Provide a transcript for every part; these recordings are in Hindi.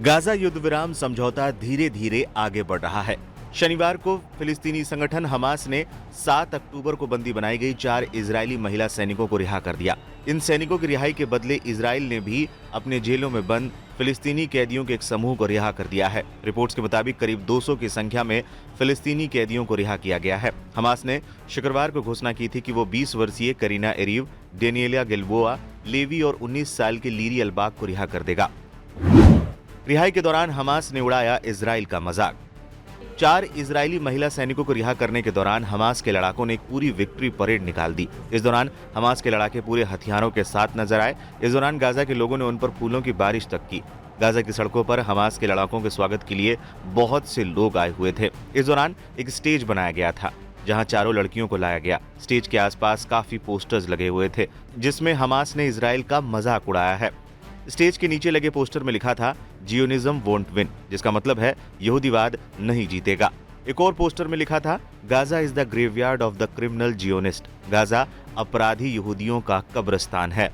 गाजा युद्ध विराम समझौता धीरे धीरे आगे बढ़ रहा है। शनिवार को फिलिस्तीनी संगठन हमास ने 7 अक्टूबर को बंदी बनाई गई 4 इजरायली महिला सैनिकों को रिहा कर दिया। इन सैनिकों की रिहाई के बदले इजराइल ने भी अपने जेलों में बंद फिलिस्तीनी कैदियों के एक समूह को रिहा कर दिया है। रिपोर्ट्स के मुताबिक करीब 200 की संख्या में फिलिस्तीनी कैदियों को रिहा किया गया है। हमास ने शुक्रवार को घोषणा की थी कि वो 20 वर्षीय करीना एरीव, डेनियलिया गिल्बोआ, लेवी और 19 साल के लीरी अलबाग को रिहा कर देगा। रिहाई के दौरान हमास ने उड़ाया इजराइल का मजाक। 4 इजरायली महिला सैनिकों को रिहा करने के दौरान हमास के लड़ाकों ने एक पूरी विक्ट्री परेड निकाल दी। इस दौरान हमास के लड़ाके पूरे हथियारों के साथ नजर आए। इस दौरान गाजा के लोगों ने उन पर फूलों की बारिश तक की। गाजा की सड़कों पर हमास के लड़ाकों के स्वागत के लिए बहुत से लोग आए हुए थे। इस दौरान एक स्टेज बनाया गया था जहां चारों लड़कियों को लाया गया। स्टेज के आसपास काफी पोस्टर्स लगे हुए थे जिसमें हमास ने इजराइल का मजाक उड़ाया है। स्टेज के नीचे लगे पोस्टर में लिखा था जियोनिज्म वोंट विन, जिसका मतलब है यहूदीवाद नहीं जीतेगा। एक और पोस्टर में लिखा था Gaza is the graveyard of the criminal Zionist, Gaza अपराधी यहूदियों का कब्रिस्तान है।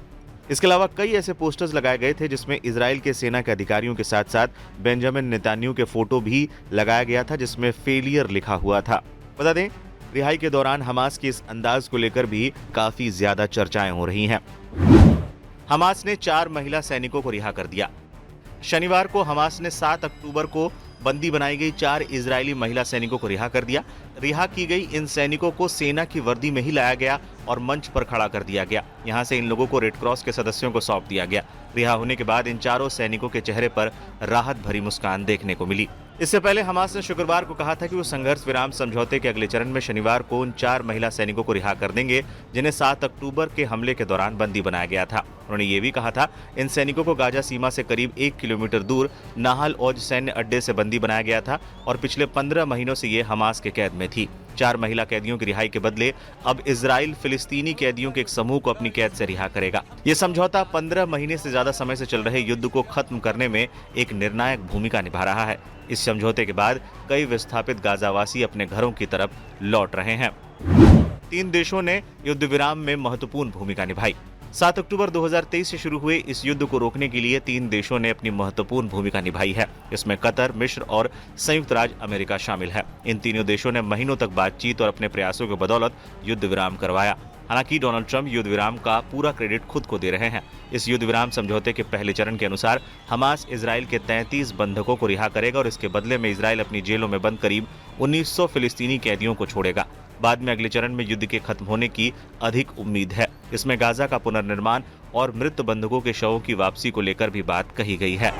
इसके अलावा कई ऐसे पोस्टर्स लगाए गए थे जिसमें इजराइल के सेना के अधिकारियों के साथ साथ बेंजामिन नेतान्याहू के फोटो भी लगाया गया था जिसमें फेलियर लिखा हुआ था। बता दें, रिहाई के दौरान हमास के इस अंदाज को लेकर भी काफी ज्यादा चर्चाएं हो रही हैं। हमास ने 4 महिला सैनिकों को रिहा कर दिया। शनिवार को हमास ने 7 अक्टूबर को बंदी बनाई गई 4 इजरायली महिला सैनिकों को रिहा कर दिया। रिहा की गई इन सैनिकों को सेना की वर्दी में ही लाया गया और मंच पर खड़ा कर दिया गया। यहां से इन लोगों को रेड क्रॉस के सदस्यों को सौंप दिया गया। रिहा होने के बाद इन चारों सैनिकों के चेहरे पर राहत भरी मुस्कान देखने को मिली। इससे पहले हमास ने शुक्रवार को कहा था कि वो संघर्ष विराम समझौते के अगले चरण में शनिवार को उन 4 महिला सैनिकों को रिहा कर देंगे जिन्हें 7 अक्टूबर के हमले के दौरान बंदी बनाया गया था। उन्होंने ये भी कहा था इन सैनिकों को गाजा सीमा से करीब 1 किलोमीटर दूर नाहल औज सैन्य अड्डे से बंदी बनाया गया था और पिछले 15 महीनों से ये हमास के कैद में थी। 4 महिला कैदियों की रिहाई के बदले अब इजराइल फिलिस्तीनी कैदियों के एक समूह को अपनी कैद से रिहा करेगा। ये समझौता 15 महीने से ज्यादा समय से चल रहे युद्ध को खत्म करने में एक निर्णायक भूमिका निभा रहा है। इस समझौते के बाद कई विस्थापित गाजावासी अपने घरों की तरफ लौट रहे हैं। 3 देशों ने युद्ध विराम में महत्वपूर्ण भूमिका निभाई। 7 अक्टूबर 2023 से शुरू हुए इस युद्ध को रोकने के लिए 3 देशों ने अपनी महत्वपूर्ण भूमिका निभाई है। इसमें कतर, मिस्र और संयुक्त राज्य अमेरिका शामिल है। इन तीनों देशों ने महीनों तक बातचीत और अपने प्रयासों की बदौलत युद्ध विराम करवाया। हालांकि डोनाल्ड ट्रंप युद्ध विराम का पूरा क्रेडिट खुद को दे रहे हैं। इस युद्ध विराम समझौते के पहले चरण के अनुसार हमास इजराइल के 33 बंधकों को रिहा करेगा और इसके बदले में इजराइल अपनी जेलों में बंद करीब 1900 फिलिस्तीनी कैदियों को छोड़ेगा। बाद में अगले चरण में युद्ध के खत्म होने की अधिक उम्मीद है। इसमें गाजा का पुनर्निर्माण और मृत बंधकों के शवों की वापसी को लेकर भी बात कही गई है।